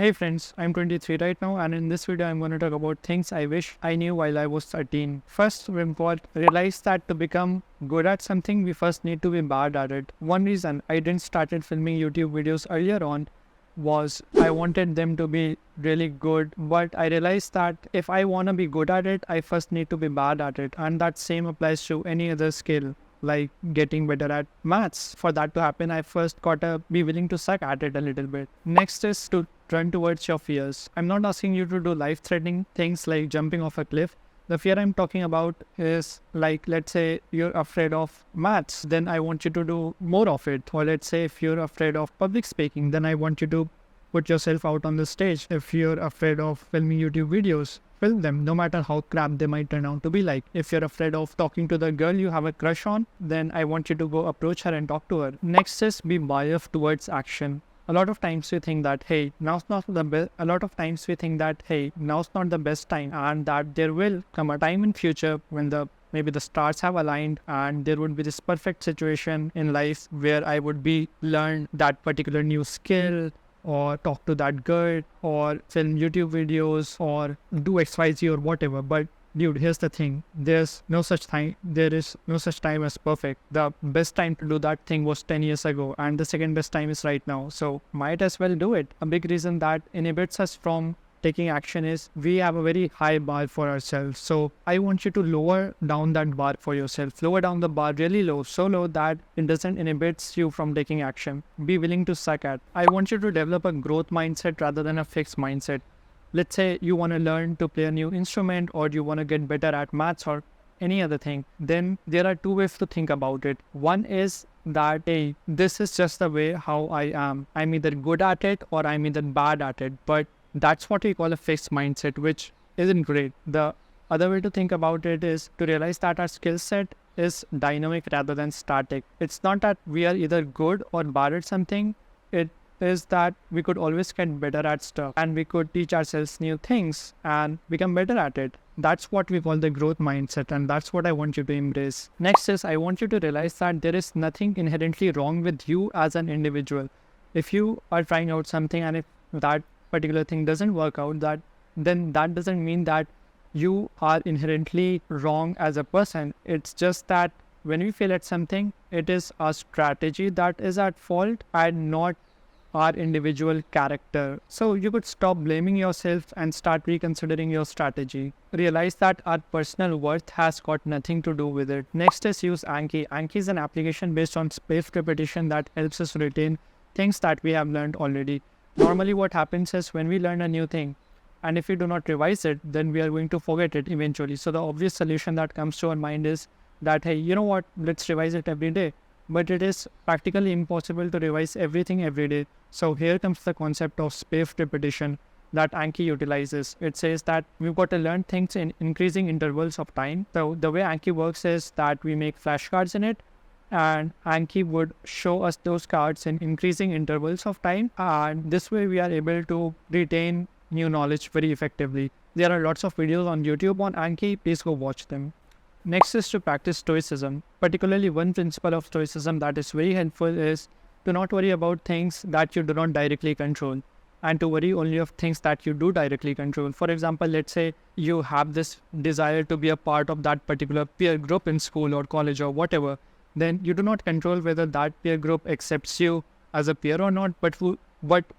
Hey friends, I'm 23 right now, and in this video I'm going to talk about things I wish I knew while I was 13. First, we've got realize that to become good at something, we first need to be bad at it. One reason I didn't started filming YouTube videos earlier on was I wanted them to be really good, but I realized that if I want to be good at it, I first need to be bad at it, and that same applies to any other skill like getting better at maths. For that to happen, I first gotta be willing to suck at it a little bit. Next is to run towards your fears. I'm not asking you to do life-threatening things like jumping off a cliff. The fear I'm talking about is like, let's say you're afraid of maths, then I want you to do more of it. Or let's say if you're afraid of public speaking, then I want you to put yourself out on the stage. If you're afraid of filming YouTube videos, film them, no matter how crap they might turn out to be like. If you're afraid of talking to the girl you have a crush on, then I want you to go approach her and talk to her. Next is be biased towards action. A lot of times we think that, hey, now's not the best. A lot of times we think that, hey, now's not the best time, and that there will come a time in future when maybe the stars have aligned and there would be this perfect situation in life where I would be learn that particular new skill, or talk to that girl, or film YouTube videos, or do XYZ or whatever. But dude, here's the thing. There is no such time as perfect. The best time to do that thing was 10 years ago, and the second best time is right now. So might as well do it. A big reason that inhibits us from taking action is we have a very high bar for ourselves. So I want you to lower down that bar for yourself. Lower down the bar really low, so low that it doesn't inhibits you from taking action. Be willing to suck at. I want you to develop a growth mindset rather than a fixed mindset. Let's say you want to learn to play a new instrument, or you want to get better at maths or any other thing. Then there are two ways to think about it. One is that, hey, this is just the way how I am. I'm either good at it or I'm either bad at it. But that's what we call a fixed mindset, which isn't great. The other way to think about it is to realize that our skill set is dynamic rather than static. It's not that we are either good or bad at something. It is that we could always get better at stuff, and we could teach ourselves new things and become better at it. That's what we call the growth mindset, and that's what I want you to embrace. Next is I want you to realize that there is nothing inherently wrong with you as an individual. If you are trying out something and if that particular thing doesn't work out, then that doesn't mean that you are inherently wrong as a person. It's just that when we fail at something, it is our strategy that is at fault and not our individual character. So you could stop blaming yourself and start reconsidering your strategy. Realize that our personal worth has got nothing to do with it. Next is use Anki. Anki is an application based on spaced repetition that helps us retain things that we have learned already. Normally what happens is when we learn a new thing, and if we do not revise it, then we are going to forget it eventually. So the obvious solution that comes to our mind is that, hey, you know what, let's revise it every day. But it is practically impossible to revise everything every day. So here comes the concept of spaced repetition that Anki utilizes. It says that we've got to learn things in increasing intervals of time. So the way Anki works is that we make flashcards in it, and Anki would show us those cards in increasing intervals of time, and this way we are able to retain new knowledge very effectively. There are lots of videos on YouTube on Anki. Please go watch them. Next is to practice stoicism. Particularly one principle of stoicism that is very helpful is to not worry about things that you do not directly control, and to worry only of things that you do directly control. For example, let's say you have this desire to be a part of that particular peer group in school or college or whatever. Then you do not control whether that peer group accepts you as a peer or not, but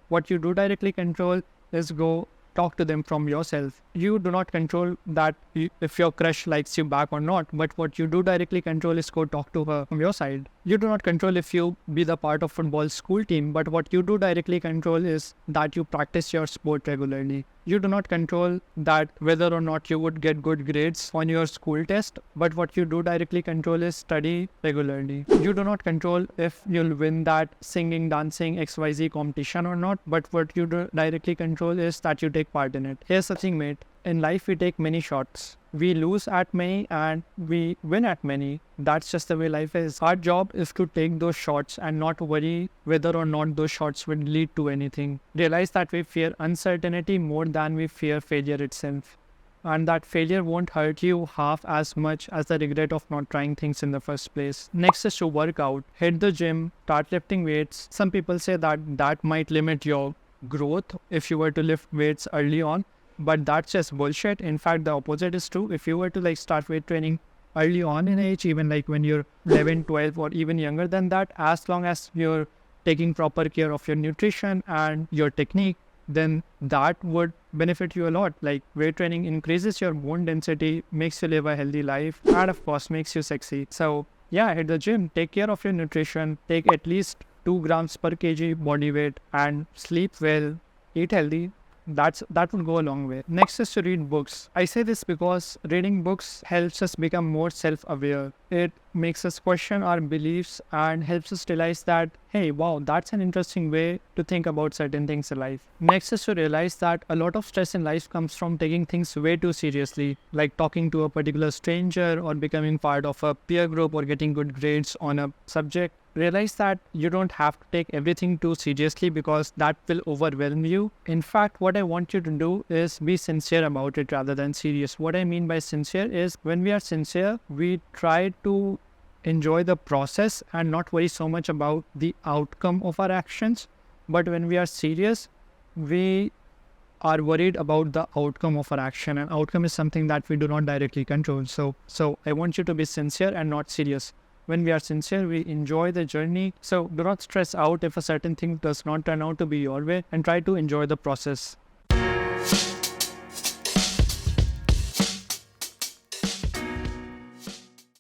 what you do directly control is go talk to them from yourself. You do not control that if your crush likes you back or not, but what you do directly control is go talk to her from your side. You do not control if you be the part of football school team, but what you do directly control is that you practice your sport regularly. You do not control that whether or not you would get good grades on your school test, but what you do directly control is study regularly. You do not control if you'll win that singing, dancing, XYZ competition or not, but what you do directly control is that you take part in it. Here's the thing, mate. In life, we take many shots. We lose at many and we win at many. That's just the way life is. Our job is to take those shots and not worry whether or not those shots will lead to anything. Realize that we fear uncertainty more than we fear failure itself, and that failure won't hurt you half as much as the regret of not trying things in the first place. Next is to work out. Hit the gym, start lifting weights. Some people say that might limit your growth if you were to lift weights early on, but that's just bullshit. In fact, the opposite is true. If you were to like start weight training early on in age, even like when you're 11, 12, or even younger than that, as long as you're taking proper care of your nutrition and your technique, then that would benefit you a lot. Like weight training increases your bone density, makes you live a healthy life, and of course makes you sexy. So yeah, hit the gym, take care of your nutrition, take at least 2 grams per kg body weight, and sleep well, eat healthy. That would go a long way. Next is to read books. I say this because reading books helps us become more self-aware. It makes us question our beliefs and helps us realize that, hey, wow, that's an interesting way to think about certain things in life. Next is to realize that a lot of stress in life comes from taking things way too seriously, like talking to a particular stranger or becoming part of a peer group or getting good grades on a subject. Realize that you don't have to take everything too seriously because that will overwhelm you. In fact, what I want you to do is be sincere about it rather than serious. What I mean by sincere is when we are sincere, we try to enjoy the process and not worry so much about the outcome of our actions. But when we are serious, we are worried about the outcome of our action, and outcome is something that we do not directly control. So I want you to be sincere and not serious. When we are sincere, we enjoy the journey. So do not stress out if a certain thing does not turn out to be your way, and try to enjoy the process.